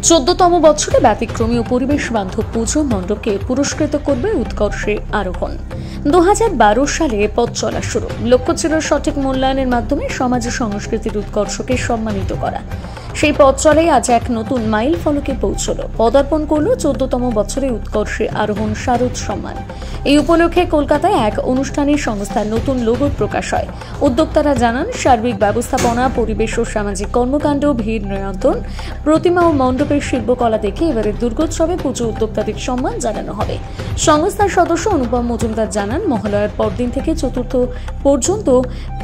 14তম বছরে ব্যতিক্রমী ও পরিবেশ বান্ধব পুজো মণ্ডপকে পুরস্কৃত করবে উৎকর্ষে আরোহণ। 2012 সালে পথ চলা শুরু। লক্ষ্য ছিল সঠিক মূল্যায়নের মাধ্যমে সমাজ সংস্কৃতির উৎকর্ষকে সম্মানিত করা। সেই পথ চলেই আজ এক নতুন মাইল ফলকে পৌঁছল। পদার্পণ করল 14তম বছরে উৎকর্ষে আরোহণ শারদ সম্মান। এই উপলক্ষে কলকাতায় এক অনুষ্ঠানে সংস্থার নতুন লোগো প্রকাশ হয়। উদ্যোক্তারা জানান, সার্বিক ব্যবস্থাপনা, পরিবেশ ও সামাজিক কর্মকাণ্ড, ভিড় নিয়ন্ত্রণ, প্রতিমা ও মণ্ডপের শিল্পকলা দেখে এবারের দুর্গোৎসবে পুজো উদ্যোক্তাদের সম্মান জানানো হবে। সংস্থার সদস্য অনুপম মজুমদার জানান, মহালয়ার পরদিন থেকে চতুর্থ পর্যন্ত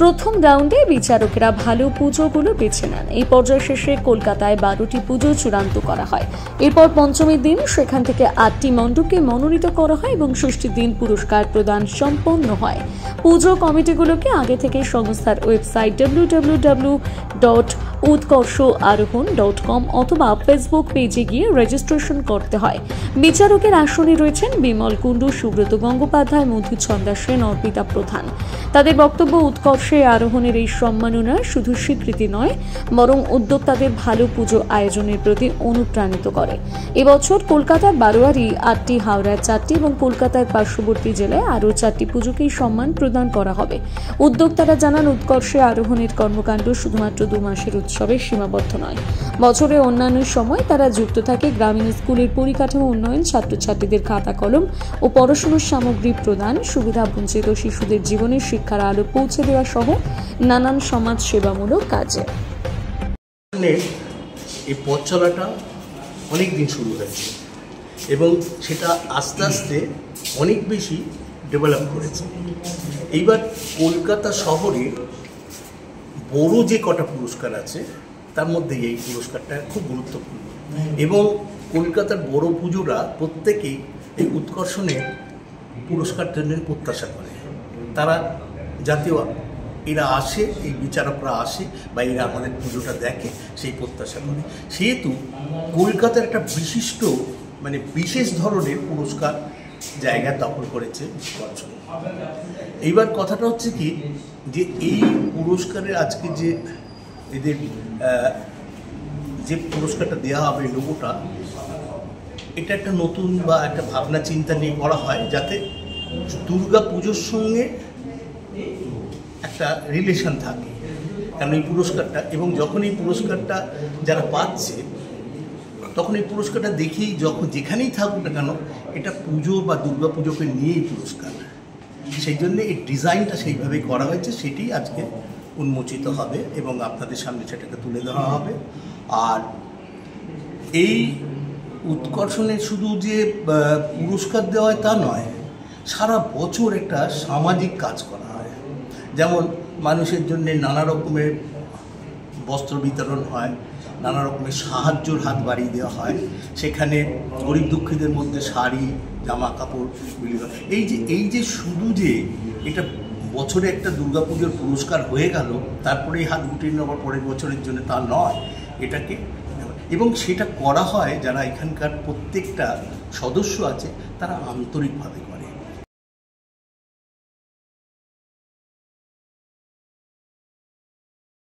প্রথম রাউন্ডে বিচারকেরা ভালো পুজোগুলো বেছে নেন। এই পর্যায় শেষে কলকাতায় 12টি পুজো চূড়ান্ত করা হয়। এরপর পঞ্চমীর দিন সেখান থেকে 8টি মণ্ডপকে মনোনীত করা হয় এবং ষষ্ঠীর দিন পুরস্কার প্রদান সম্পন্ন হয়। পুজো কমিটিগুলোকে আগে থেকে সংস্থার ওয়েবসাইট www.utkorshoarohon.com অথবা ফেসবুক পেজে গিয়ে রেজিস্ট্রেশন করতে হয়। বিচারকের আসনে রয়েছেন বিমল কুণ্ডু, সুব্রত গঙ্গোপাধ্যায়, মধুচন্দা সেন, অর্পিতা প্রধান। তাদের বক্তব্য, উৎকর্ষে আরোহণের এই সম্মাননা শুধু স্বীকৃতি নয়, বরং উদ্যোক্তাদের ভালো পুজো আয়োজনের প্রতি অনুপ্রাণিত করে। এবছর কলকাতার বারোয়ারি 8টি, হাওড়ার 4টি এবং কলকাতার পার্শ্ববর্তী জেলায় আরও 4টি পুজোকেই সম্মান প্রদান করা হবে। উদ্যোক্তারা জানান, উৎকর্ষে আরোহণের কর্মকাণ্ড শুধুমাত্র 2 মাসের উৎসবে সীমাবদ্ধ নয়। বছরে অন্যান্য সময় তারা যুক্ত থাকে গ্রামীণ স্কুলের পরিকাঠামো উন্নয়ন, ছাত্রছাত্রীদের খাতা কলম ও পড়াশোনার সামগ্রী প্রদান, সুবিধা বঞ্চিত শিশুদের জীবনে শিক্ষার আলো পৌঁছে দেওয়া সহ নানান সমাজ সেবামূলক কাজে। এই পথ চলাটা অনেক দিন শুরু হয়েছে এবং সেটা আস্তে আস্তে অনেক বেশি ডেভেলপ করেছে। এইবার কলকাতা শহরে বড় যে কটা পুরস্কার আছে তার মধ্যে এই পুরস্কারটা খুব গুরুত্বপূর্ণ এবং কলকাতার বড় পুজোরা প্রত্যেকেই এই উৎকর্ষণের পুরস্কার জন্য প্রত্যাশা করে। তারা জাতীয় এরা আসে, এই বিচারকরা আসে বা এরা আমাদের পুজোটা দেখে, সেই প্রত্যাশা করে। সেহেতু কলকাতার একটা বিশিষ্ট বিশেষ ধরনের পুরস্কার জায়গা দখল করেছে উৎকর্ষণ। এইবার কথাটা হচ্ছে কি, যে এই পুরস্কারের আজকে যে এদের যে পুরস্কারটা দেওয়া হবে, লোগোটা, এটা একটা নতুন বা একটা ভাবনা চিন্তা নিয়ে করা হয়, যাতে দুর্গা পুজোর সঙ্গে একটা রিলেশন থাকে। কারণ এই পুরস্কারটা, এবং যখন এই পুরস্কারটা যারা পাচ্ছে তখন এই পুরস্কারটা দেখেই যেখানেই থাকুক না কেন, এটা পুজো বা দুর্গা পুজোকে নিয়েই পুরস্কার। সেই জন্যে এই ডিজাইনটা সেইভাবেই করা হয়েছে। সেটি আজকে উন্মোচিত হবে এবং আপনাদের সামনে সেটাকে তুলে ধরা হবে। আর এই উৎকর্ষণে শুধু যে পুরস্কার দেওয়া হয় তা নয়, সারা বছর একটা সামাজিক কাজ করা হয়। যেমন মানুষের জন্য নানা রকমের বস্ত্র বিতরণ হয়, নানা রকমের সাহায্যর হাত বাড়িয়ে দেওয়া হয়। সেখানে গরিব দুঃখীদের মধ্যে শাড়ি, জামা কাপড় বিলি হয়। এই যে শুধু যে এটা বছরে একটা দুর্গাপুজোর পুরস্কার হয়ে গেল, তারপরে এই হাত গুটিয়ে নেওয়ার পরের বছরের জন্য, তা নয়। এটাকে, এবং সেটা করা হয় যারা এখানকার প্রত্যেকটা সদস্য আছে তারা আন্তরিকভাবে করে।